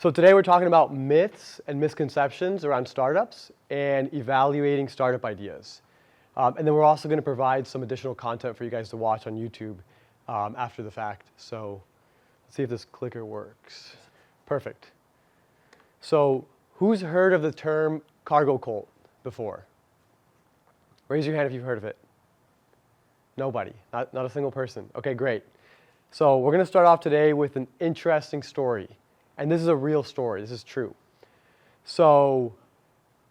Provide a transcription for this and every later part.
So today we're talking about myths and misconceptions around startups and evaluating startup ideas. And then we're also going to provide some additional content for you guys to watch on YouTube after the fact. So let's see if this clicker works. Perfect. So who's heard of the term cargo cult before? Raise your hand if you've heard of it. Nobody, not a single person. Okay, great. So we're going to start off today with an interesting story. And this is a real story. This is true. So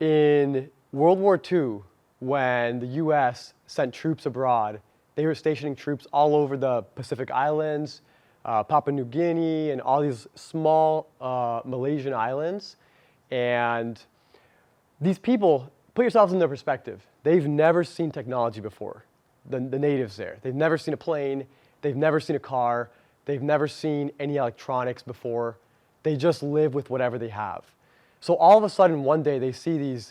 in World War II, when the U.S. sent troops abroad, they were stationing troops all over the Pacific Islands, Papua New Guinea, and all these small Malaysian islands. And these people, put yourselves in their perspective. They've never seen technology before, the natives there. They've never seen a plane. They've never seen a car. They've never seen any electronics before. They just live with whatever they have. So all of a sudden, one day, they see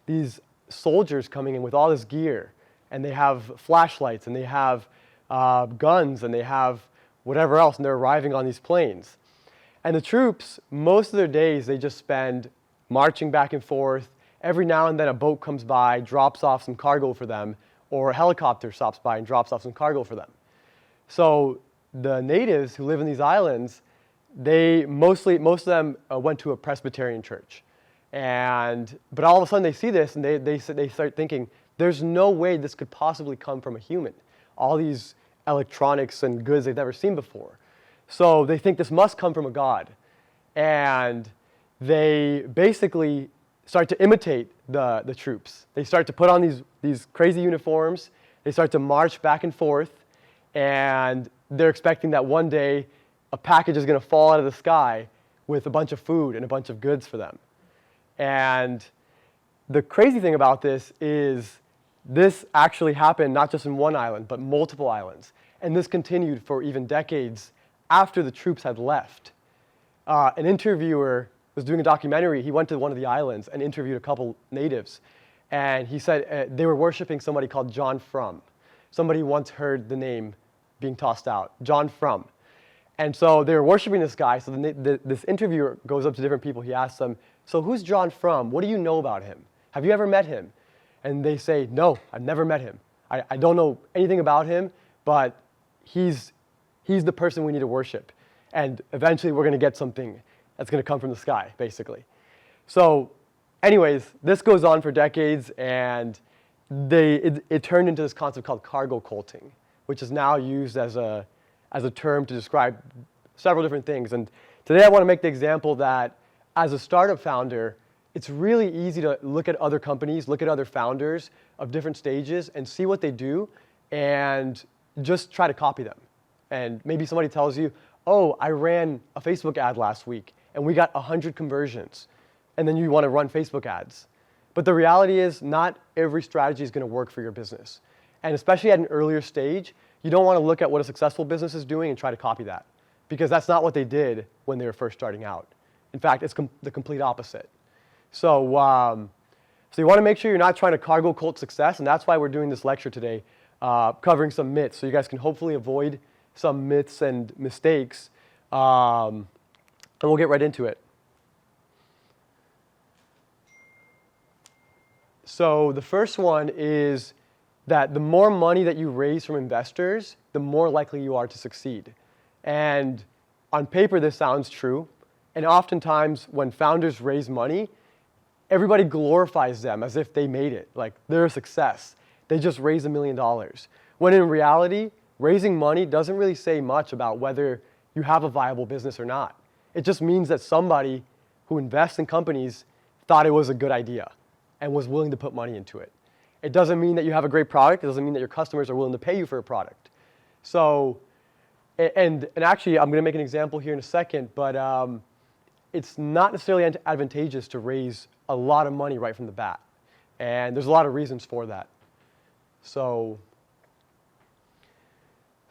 these soldiers coming in with all this gear, and they have flashlights, and they have guns, and they have whatever else, and they're arriving on these planes. And the troops, most of their days, they just spend marching back and forth. Every now and then, a boat comes by, drops off some cargo for them, or a helicopter stops by and drops off some cargo for them. So the natives who live in these islands, most of them went to a Presbyterian church. But all of a sudden they see this and they start thinking, there's no way this could possibly come from a human. All these electronics and goods they've never seen before. So they think this must come from a god. And they basically start to imitate the troops. They start to put on these crazy uniforms. They start to march back and forth. And they're expecting that one day a package is going to fall out of the sky with a bunch of food and a bunch of goods for them. And the crazy thing about this is this actually happened not just in one island, but multiple islands. And this continued for even decades after the troops had left. An interviewer was doing a documentary. He went to one of the islands and interviewed a couple natives. And he said they were worshiping somebody called John Frum. Somebody once heard the name being tossed out, John Frum. And so they were worshiping this guy. So this interviewer goes up to different people. He asks them, so who's John Frum? What do you know about him? Have you ever met him? And they say, no, I've never met him. I don't know anything about him, but he's the person we need to worship. And eventually we're going to get something that's going to come from the sky, basically. So anyways, this goes on for decades, and it turned into this concept called cargo culting, which is now used as a term to describe several different things. And today I want to make the example that as a startup founder, it's really easy to look at other companies, look at other founders of different stages and see what they do and just try to copy them. And maybe somebody tells you, oh, I ran a Facebook ad last week and we got 100 conversions. And then you want to run Facebook ads. But the reality is not every strategy is going to work for your business. And especially at an earlier stage, you don't want to look at what a successful business is doing and try to copy that, because that's not what they did when they were first starting out. In fact, it's the complete opposite. So you want to make sure you're not trying to cargo cult success, and that's why we're doing this lecture today, covering some myths, so you guys can hopefully avoid some myths and mistakes, and we'll get right into it. So the first one is that the more money that you raise from investors, the more likely you are to succeed. And on paper, this sounds true. And oftentimes, when founders raise money, everybody glorifies them as if they made it, like they're a success. They just raised $1 million. When in reality, raising money doesn't really say much about whether you have a viable business or not. It just means that somebody who invests in companies thought it was a good idea and was willing to put money into it. It doesn't mean that you have a great product. It doesn't mean that your customers are willing to pay you for a product. So, and actually, I'm going to make an example here in a second, but it's not necessarily advantageous to raise a lot of money right from the bat. And there's a lot of reasons for that. So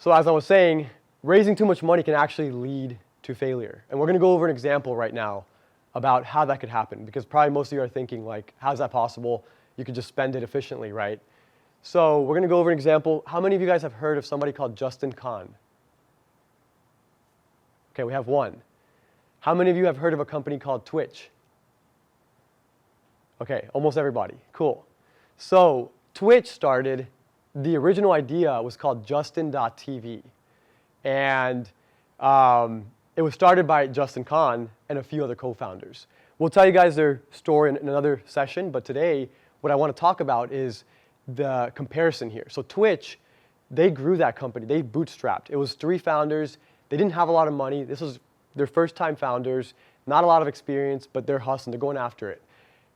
as I was saying, raising too much money can actually lead to failure. And we're going to go over an example right now about how that could happen, because probably most of you are thinking, like, how's that possible? You could just spend it efficiently, right? So we're going to go over an example. How many of you guys have heard of somebody called Justin Kan? Okay, we have one. How many of you have heard of a company called Twitch? Okay, almost everybody. Cool. So Twitch started, the original idea was called Justin.tv. And it was started by Justin Kan and a few other co-founders. We'll tell you guys their story in another session, but today what I want to talk about is the comparison here. So Twitch, they grew that company. They bootstrapped. It was 3 founders. They didn't have a lot of money. This was their first-time founders, not a lot of experience, but they're hustling. They're going after it.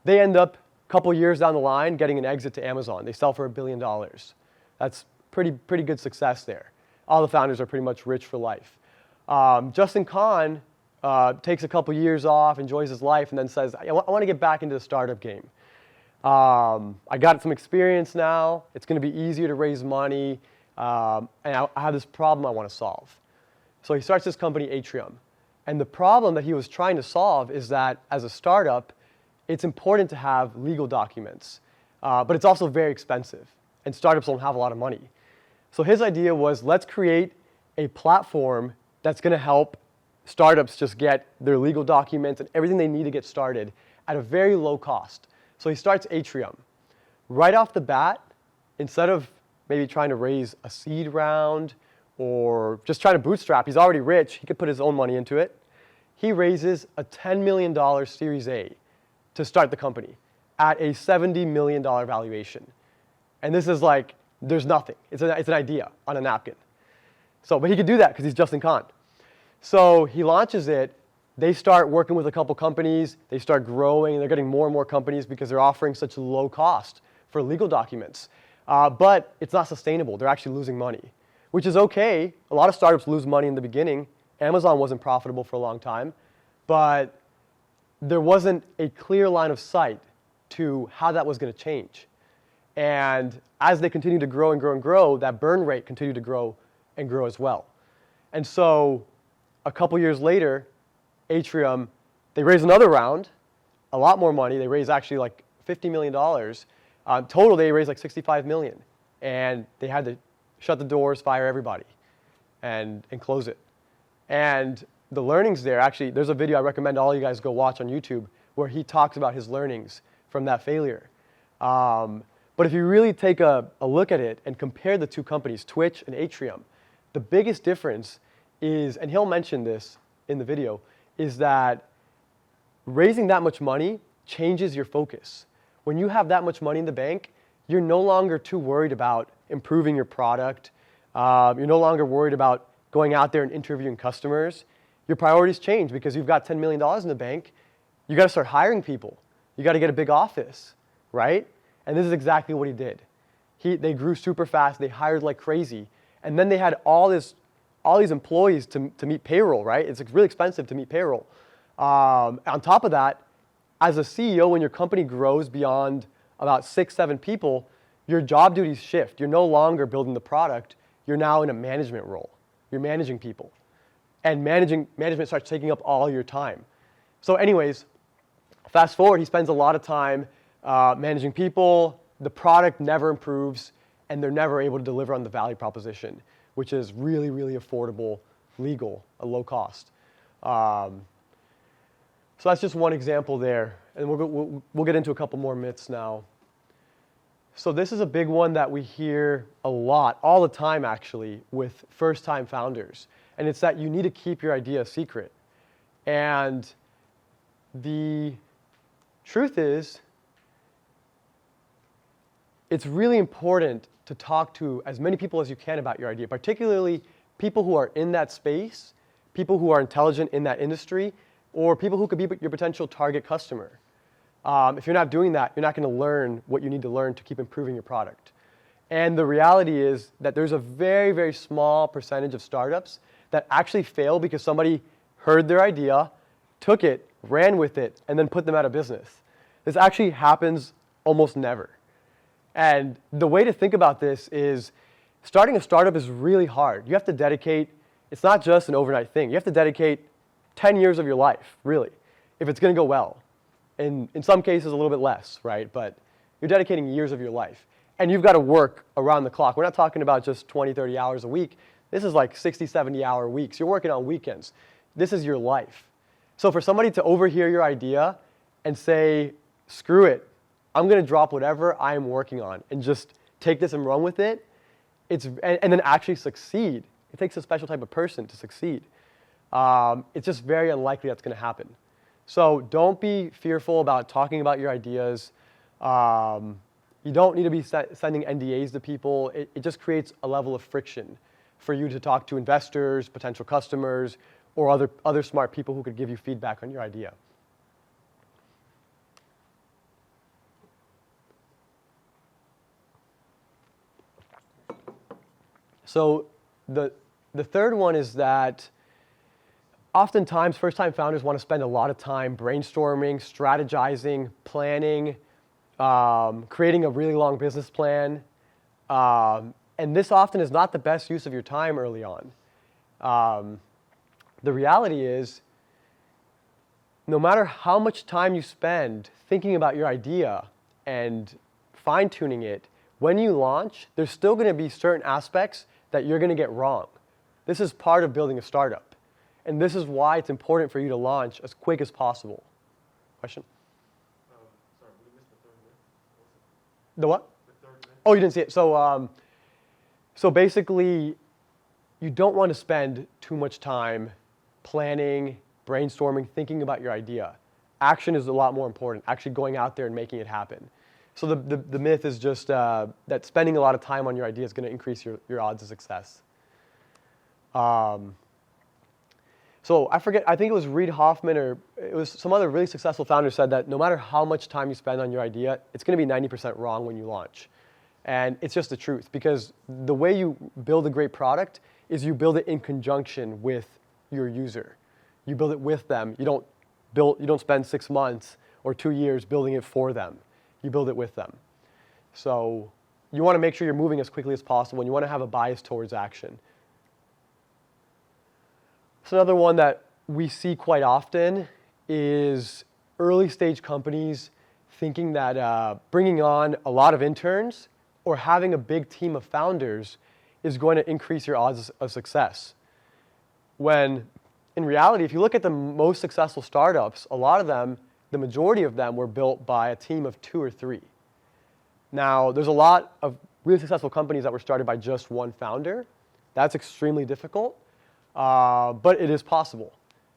They end up, a couple years down the line, getting an exit to Amazon. They sell for $1 billion. That's pretty good success there. All the founders are pretty much rich for life. Justin Kan takes a couple years off, enjoys his life, and then says, I want to get back into the startup game. I got some experience now. It's going to be easier to raise money. And I have this problem I want to solve. So he starts this company, Atrium. And the problem that he was trying to solve is that as a startup, it's important to have legal documents. But it's also very expensive. And startups don't have a lot of money. So his idea was, let's create a platform that's going to help startups just get their legal documents and everything they need to get started at a very low cost. So he starts Atrium. Right off the bat, instead of maybe trying to raise a seed round or just trying to bootstrap, he's already rich, he could put his own money into it. He raises a $10 million Series A to start the company at a $70 million valuation. And this is like, there's nothing. It's an idea on a napkin. So, but he could do that because he's Justin Kan. So he launches it. They start working with a couple companies. They start growing. They're getting more and more companies because they're offering such low cost for legal documents. But it's not sustainable. They're actually losing money, which is okay. A lot of startups lose money in the beginning. Amazon wasn't profitable for a long time. But there wasn't a clear line of sight to how that was going to change. And as they continued to grow and grow and grow, that burn rate continued to grow and grow as well. And so a couple years later, Atrium, they raise another round, a lot more money. They raise actually like $50 million. Total, they raised like $65 million. And they had to shut the doors, fire everybody, and close it. And the learnings there, actually, there's a video I recommend all you guys go watch on YouTube where he talks about his learnings from that failure. But if you really take a look at it and compare the two companies, Twitch and Atrium, the biggest difference is, and he'll mention this in the video, is that raising that much money changes your focus. When you have that much money in the bank, you're no longer too worried about improving your product. You're no longer worried about going out there and interviewing customers. Your priorities change because you've got $10 million in the bank. You got to start hiring people. You got to get a big office, right? And this is exactly what he did. They grew super fast. They hired like crazy. And then they had all these employees to meet payroll, right? It's really expensive to meet payroll. On top of that, as a CEO, when your company grows beyond about 6, 7 people, your job duties shift. You're no longer building the product. You're now in a management role. You're managing people. And management starts taking up all your time. So anyways, fast forward, he spends a lot of time managing people. The product never improves, and they're never able to deliver on the value proposition, which is really, really affordable, legal, a low cost. So that's just one example there. And we'll get into a couple more myths now. So this is a big one that we hear a lot, all the time actually, with first-time founders. And it's that you need to keep your idea a secret. And the truth is, it's really important to talk to as many people as you can about your idea, particularly people who are in that space, people who are intelligent in that industry, or people who could be your potential target customer. If you're not doing that, you're not going to learn what you need to learn to keep improving your product. And the reality is that there's a very, very small percentage of startups that actually fail because somebody heard their idea, took it, ran with it, and then put them out of business. This actually happens almost never. And the way to think about this is starting a startup is really hard. You have to dedicate, it's not just an overnight thing. You have to dedicate 10 years of your life, really, if it's going to go well. And in some cases, a little bit less, right? But you're dedicating years of your life. And you've got to work around the clock. We're not talking about just 20, 30 hours a week. This is like 60, 70-hour weeks. You're working on weekends. This is your life. So for somebody to overhear your idea and say, screw it, I'm going to drop whatever I'm working on and just take this and run with it, and then actually succeed. It takes a special type of person to succeed. It's just very unlikely that's going to happen. So don't be fearful about talking about your ideas. You don't need to be sending NDAs to people. It just creates a level of friction for you to talk to investors, potential customers, or other smart people who could give you feedback on your idea. So the third one is that oftentimes first-time founders want to spend a lot of time brainstorming, strategizing, planning, creating a really long business plan. And this often is not the best use of your time early on. The reality is, no matter how much time you spend thinking about your idea and fine-tuning it, when you launch, there's still going to be certain aspects that you're going to get wrong. This is part of building a startup. And this is why it's important for you to launch as quick as possible. Question? Sorry, we missed the third myth. The what? The third myth. Oh, you didn't see it. So basically, you don't want to spend too much time planning, brainstorming, thinking about your idea. Action is a lot more important, actually going out there and making it happen. So the myth is just that spending a lot of time on your idea is going to increase your odds of success. So I forget, I think it was Reid Hoffman or it was some other really successful founder said that no matter how much time you spend on your idea, it's going to be 90% wrong when you launch. And it's just the truth, because the way you build a great product is you build it in conjunction with your user. You build it with them. You don't spend 6 months or 2 years building it for them. You build it with them. So you want to make sure you're moving as quickly as possible, and you want to have a bias towards action. So another one that we see quite often is early stage companies thinking that bringing on a lot of interns or having a big team of founders is going to increase your odds of success. When in reality, if you look at the most successful startups, a lot of them, the majority of them were built by a team of 2 or 3. Now, there's a lot of really successful companies that were started by just one founder. That's extremely difficult, but it is possible.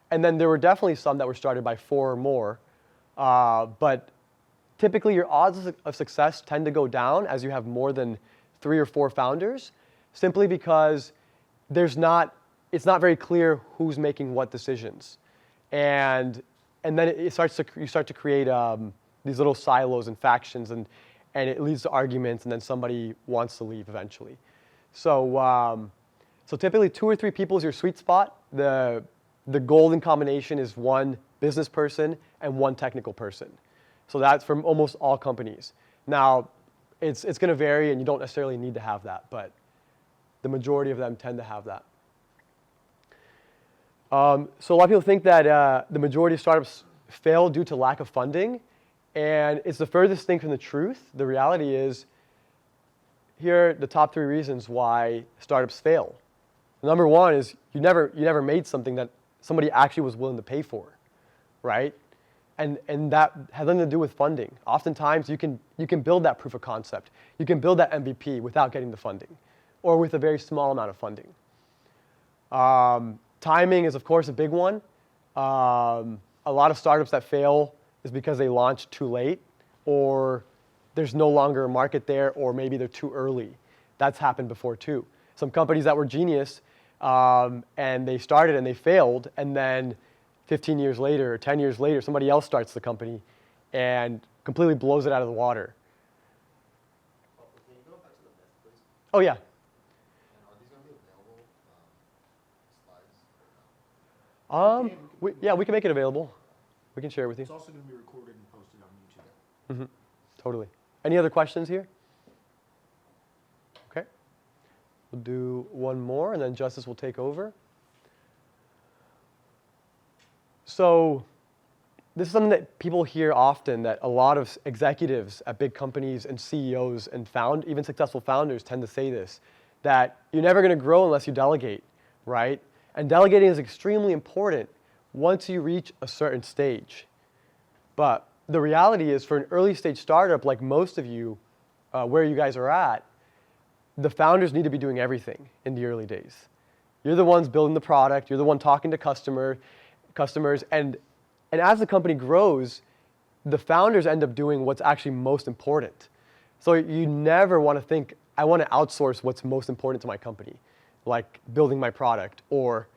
And then there were definitely some that were started by 4 or more, but typically your odds of success tend to go down as you have more than 3 or 4 founders, simply because it's not very clear who's making what decisions. And then you start to create these little silos and factions, and it leads to arguments, and then somebody wants to leave eventually. So typically 2 or 3 people is your sweet spot. The golden combination is 1 business person and 1 technical person. So that's from almost all companies. Now, it's going to vary, and you don't necessarily need to have that, but the majority of them tend to have that. So a lot of people think that the majority of startups fail due to lack of funding, and it's the furthest thing from the truth. The reality is, here are the top 3 reasons why startups fail. Number 1 is you never made something that somebody actually was willing to pay for, right? And that has nothing to do with funding. Oftentimes, you can build that proof of concept. You can build that MVP without getting the funding, or with a very small amount of funding. Timing is, of course, a big one. A lot of startups that fail is because they launched too late, or there's no longer a market there, or maybe they're too early. That's happened before too. Some companies that were genius, and they started and they failed, and then 15 years later or 10 years later, somebody else starts the company and completely blows it out of the water. Can you go back to the myth, please? Oh, yeah. And are these going to be available slides? Yeah, we can make it available. We can share it with you. It's also going to be recorded and posted on YouTube. Totally. Any other questions here? Okay. We'll do one more, and then Justice will take over. So this is something that people hear often, that a lot of executives at big companies and CEOs and even successful founders tend to say this, that you're never going to grow unless you delegate, right? And delegating is extremely important once you reach a certain stage. But the reality is for an early stage startup like most of you, where you guys are at, the founders need to be doing everything in the early days. You're the ones building the product, you're the one talking to customers, and as the company grows, the founders end up doing what's actually most important. So you never want to think, I want to outsource what's most important to my company, like building my product or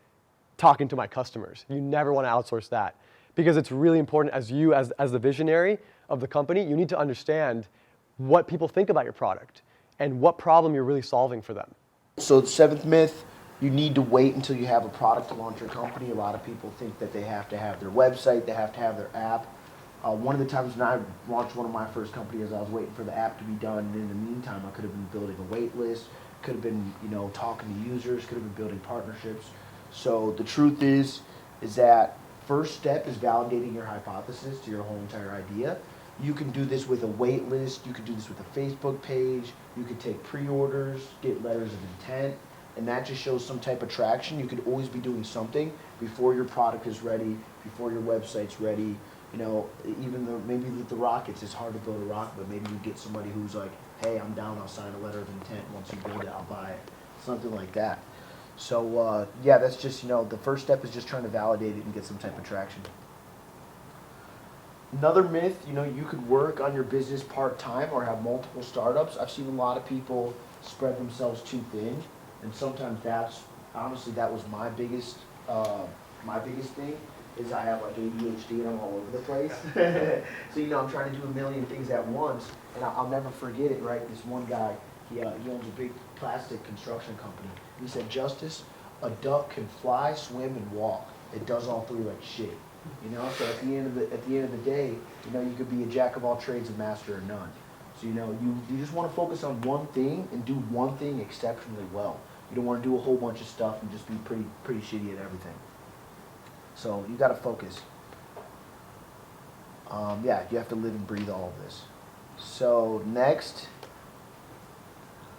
talking to my customers. You never want to outsource that because it's really important as the visionary of the company, you need to understand what people think about your product and what problem you're really solving for them. So the seventh myth, you need to wait until you have a product to launch your company. A lot of people think that they have to have their website, they have to have their app. One of the times when I launched one of my first companies, I was waiting for the app to be done, and in the meantime, I could have been building a wait list, could have been, talking to users, could have been building partnerships. So the truth is that first step is validating your hypothesis to your whole entire idea. You can do this with a wait list, you could do this with a Facebook page, you could take pre-orders, get letters of intent, and that just shows some type of traction. You could always be doing something before your product is ready, before your website's ready. Even though maybe with the rockets, it's hard to build a rocket, but maybe you get somebody who's like, hey, I'm down, I'll sign a letter of intent. Once you build it, I'll buy it. Something like that. So, that's just, the first step is just trying to validate it and get some type of traction. Another myth, you could work on your business part-time or have multiple startups. I've seen a lot of people spread themselves too thin, and sometimes that was my biggest thing. Is I have like ADHD and I'm all over the place. So, I'm trying to do a million things at once, and I'll never forget it, right? This one guy, he owns a big plastic construction company. He said, Justice, a duck can fly, swim, and walk. It does all three like shit. So at the end of the day, you could be a jack of all trades, a master of none. So, you just want to focus on one thing and do one thing exceptionally well. You don't want to do a whole bunch of stuff and just be pretty shitty at everything. So you got to focus. You have to live and breathe all of this. So next,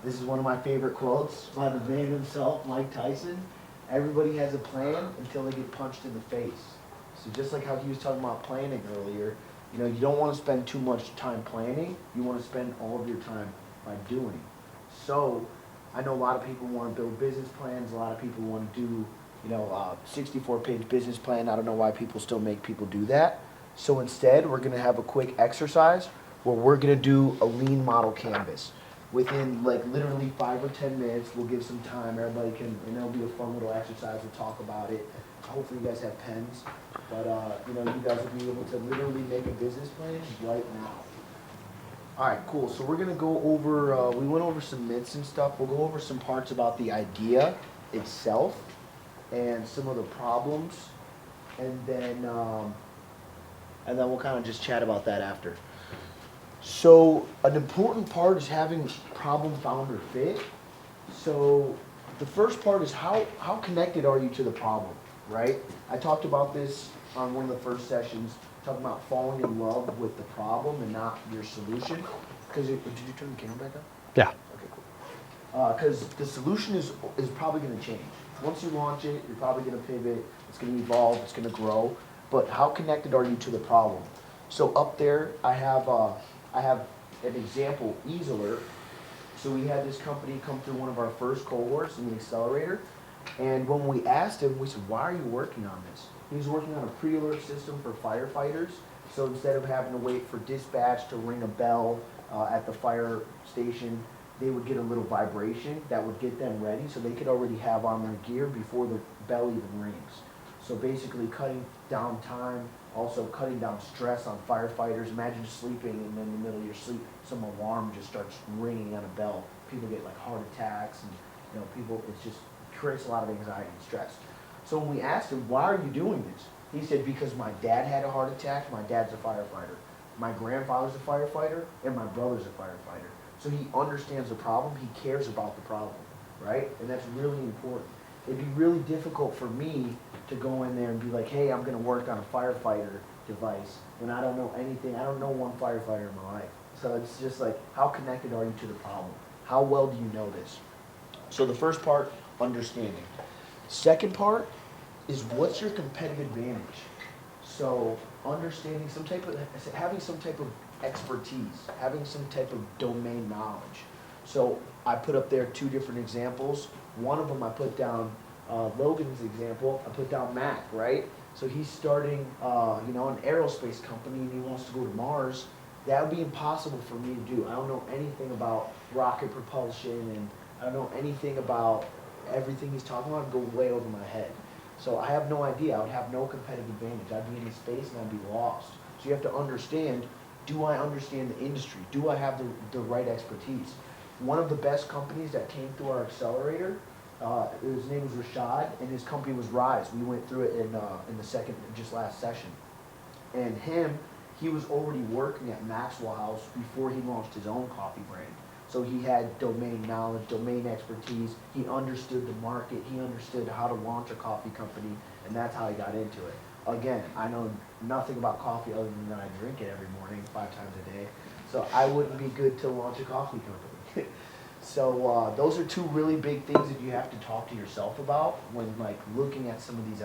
this is one of my favorite quotes by the man himself, Mike Tyson. Everybody has a plan until they get punched in the face. So just like how he was talking about planning earlier, you don't want to spend too much time planning. You want to spend all of your time by doing. So I know a lot of people want to build business plans. A lot of people want to do 64-page business plan. I don't know why people still make people do that. So instead, we're going to have a quick exercise where we're going to do a lean model canvas. Within literally 5 or 10 minutes, we'll give some time. Everybody can, and it'll be a fun little exercise. We'll talk about it. Hopefully you guys have pens. But, you guys will be able to literally make a business plan right now. All right, cool. So we're going to go over, we went over some myths and stuff. We'll go over some parts about the idea itself and some of the problems, and then we'll kind of just chat about that after. So an important part is having problem founder fit. So the first part is how connected are you to the problem, right? I talked about this on one of the first sessions, talking about falling in love with the problem and not your solution. Because did you turn the camera back up? Yeah. Okay, cool. Because the solution is probably going to change. Once you launch it, you're probably going to pivot, it's going to evolve, it's going to grow, but how connected are you to the problem? So up there, I have an example, Easeler. So we had this company come through one of our first cohorts in the accelerator, and when we asked him, we said, why are you working on this? He was working on a pre-alert system for firefighters, so instead of having to wait for dispatch to ring a bell at the fire station, they would get a little vibration that would get them ready so they could already have on their gear before the bell even rings. So basically cutting down time, also cutting down stress on firefighters. Imagine sleeping and then in the middle of your sleep, some alarm just starts ringing on a bell. People get like heart attacks and it just creates a lot of anxiety and stress. So when we asked him, why are you doing this? He said, because my dad had a heart attack, my dad's a firefighter. My grandfather's a firefighter, and my brother's a firefighter. So he understands the problem, he cares about the problem, right? And that's really important. It'd be really difficult for me to go in there and be like, hey, I'm gonna work on a firefighter device when I don't know anything. I don't know one firefighter in my life. So it's just like, how connected are you to the problem? How well do you know this? So the first part, understanding. Second part is what's your competitive advantage? So understanding having some type of expertise, having some type of domain knowledge. So I put up there 2 different examples. One of them I put down, Logan's example, I put down Mac, right? So he's starting, an aerospace company and he wants to go to Mars. That would be impossible for me to do. I don't know anything about rocket propulsion, and I don't know anything about everything he's talking about. It'd go way over my head. So I have no idea. I would have no competitive advantage. I'd be in the space and I'd be lost. So you have to understand, do I understand the industry? Do I have the right expertise? One of the best companies that came through our accelerator, his name was Rashad, and his company was Rise. We went through it in the last session. And he was already working at Maxwell House before he launched his own coffee brand. So he had domain knowledge, domain expertise. He understood the market. He understood how to launch a coffee company, and that's how he got into it. Again, I know nothing about coffee other than that I drink it every morning 5 times a day. So I wouldn't be good to launch a coffee company. So those are 2 really big things that you have to talk to yourself about when looking at some of these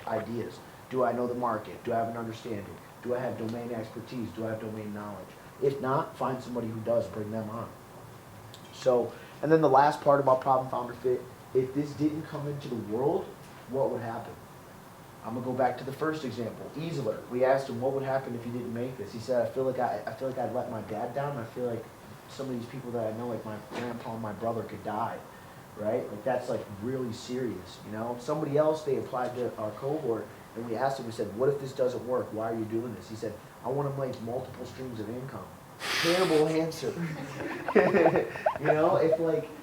ideas. Do I know the market? Do I have an understanding? Do I have domain expertise? Do I have domain knowledge? If not, find somebody who does, bring them on. So, and then the last part about Problem Founder Fit, if this didn't come into the world, what would happen? I'm gonna go back to the first example, Easler. We asked him what would happen if he didn't make this. He said, I feel like I'd let my dad down. I feel like some of these people that I know, like my grandpa and my brother, could die, right? Like that's really serious, Somebody else, they applied to our cohort, and we asked him, we said, what if this doesn't work? Why are you doing this? He said, I want to make multiple streams of income. Terrible answer. If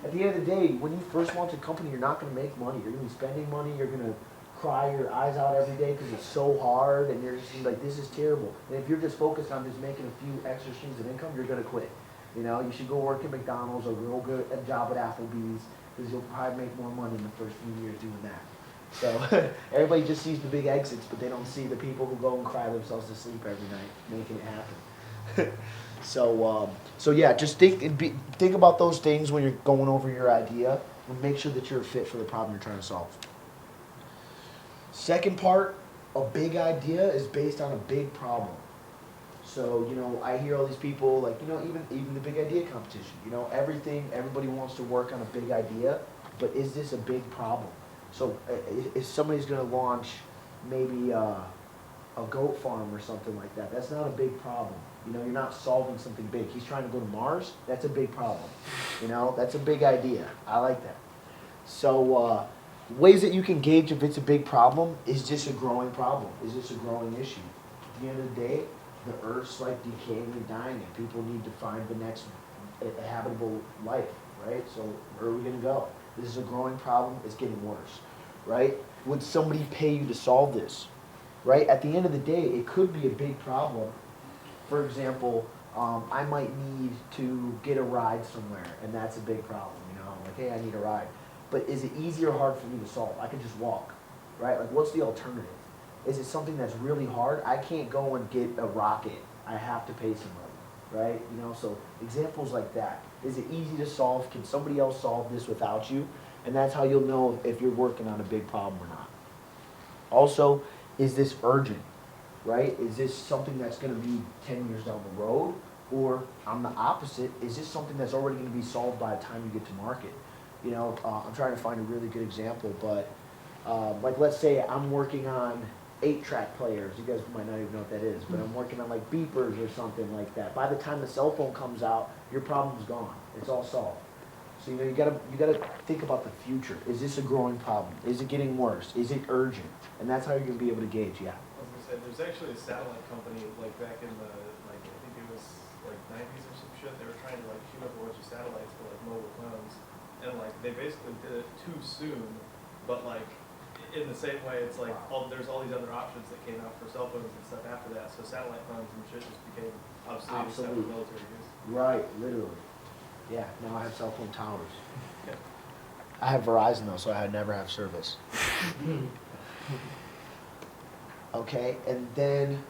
at the end of the day, when you first launch a company, you're not going to make money. You're going to be spending money. You're going to cry your eyes out every day because it's so hard, and you're just like, this is terrible. And if you're just focused on just making a few extra streams of income, you're going to quit. You should go work at McDonald's or go get a job at Applebee's, because you'll probably make more money in the first few years doing that. So everybody just sees the big exits, but they don't see the people who go and cry themselves to sleep every night making it happen. So yeah, just think about those things when you're going over your idea, and make sure that you're a fit for the problem you're trying to solve. Second part, a big idea is based on a big problem. So, I hear all these people, even the big idea competition, everybody wants to work on a big idea, but is this a big problem? So if somebody's going to launch maybe a goat farm or something like that, that's not a big problem. You're not solving something big. He's trying to go to Mars, that's a big problem. That's a big idea. I like that. So ways that you can gauge if it's a big problem, is this a growing problem? Is this a growing issue? At the end of the day, the Earth's decaying and dying, and people need to find the next habitable life, right? So where are we going to go? This is a growing problem. It's getting worse, right? Would somebody pay you to solve this, right? At the end of the day, it could be a big problem. For example, I might need to get a ride somewhere, and that's a big problem, hey, I need a ride. But is it easy or hard for me to solve? I can just walk, right? What's the alternative? Is it something that's really hard? I can't go and get a rocket. I have to pay somebody, right? So examples like that. Is it easy to solve? Can somebody else solve this without you? And that's how you'll know if you're working on a big problem or not. Also, is this urgent, right? Is this something that's going to be 10 years down the road? Or on the opposite, is this something that's already going to be solved by the time you get to market? I'm trying to find a really good example, but let's say I'm working on 8-track players. You guys might not even know what that is, but I'm working on beepers or something like that. By the time the cell phone comes out, your problem's gone. It's all solved. So you gotta think about the future. Is this a growing problem? Is it getting worse? Is it urgent? And that's how you're gonna be able to gauge. Yeah. I was gonna say, there's actually a satellite company back in the I think it was 90s or some shit. They were trying to shoot up a bunch of satellites for mobile phones, and they basically did it too soon, but in the same way, it's there's all these other options that came out for cell phones and stuff after that. So satellite phones and shit just became obsolete except for military use. Right, literally. Yeah, now I have cell phone towers. Yeah. I have Verizon though, so I never have service. Okay, and then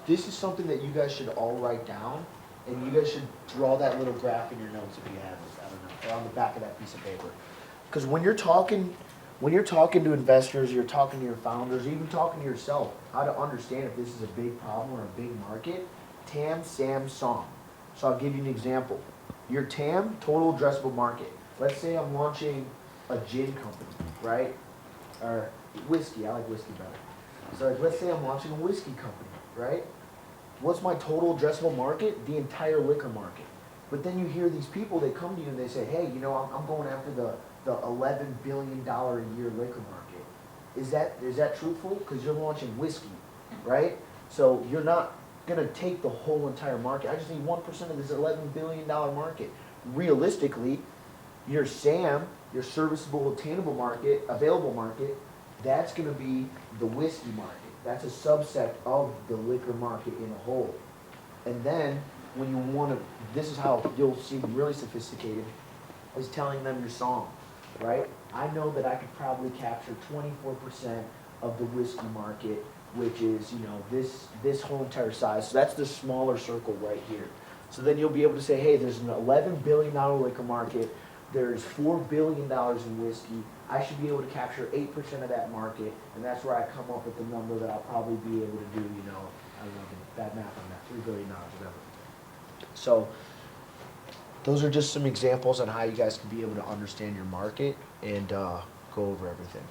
this is something that you guys should all write down, and you guys should draw that little graph in your notes if you have it, I don't know, or on the back of that piece of paper. Because when you're talking when you're talking to investors, you're talking to your founders, even talking to yourself, how to understand if this is a big problem or a big market, TAM, SAM, SOM. So I'll give you an example. Your TAM, total addressable market. Let's say I'm launching a gin company, right? Or whiskey, I like whiskey better. So let's say I'm launching a whiskey company, right? What's my total addressable market? The entire liquor market. But then you hear these people, they come to you and they say, hey, you know, I'm going after the $11 billion a year liquor market. Is that truthful? Because you're launching whiskey, right? So you're not gonna take the whole entire market. I just need 1% of this $11 billion market. Realistically, your SAM, your serviceable attainable market, available market, that's gonna be the whiskey market. That's a subset of the liquor market in a whole. And then when you wanna, this is how you'll seem really sophisticated, is telling them your song, right? I know that I could probably capture 24% of the whiskey market, which is, you know, this whole entire size. So that's the smaller circle right here. So then you'll be able to say, hey, there's an $11 billion liquor market. There's $4 billion in whiskey. I should be able to capture 8% of that market, and that's where I come up with the number that I'll probably be able to do, you know, I don't know, bad math on that, $3 billion, whatever. So those are just some examples on how you guys can be able to understand your market and go over everything.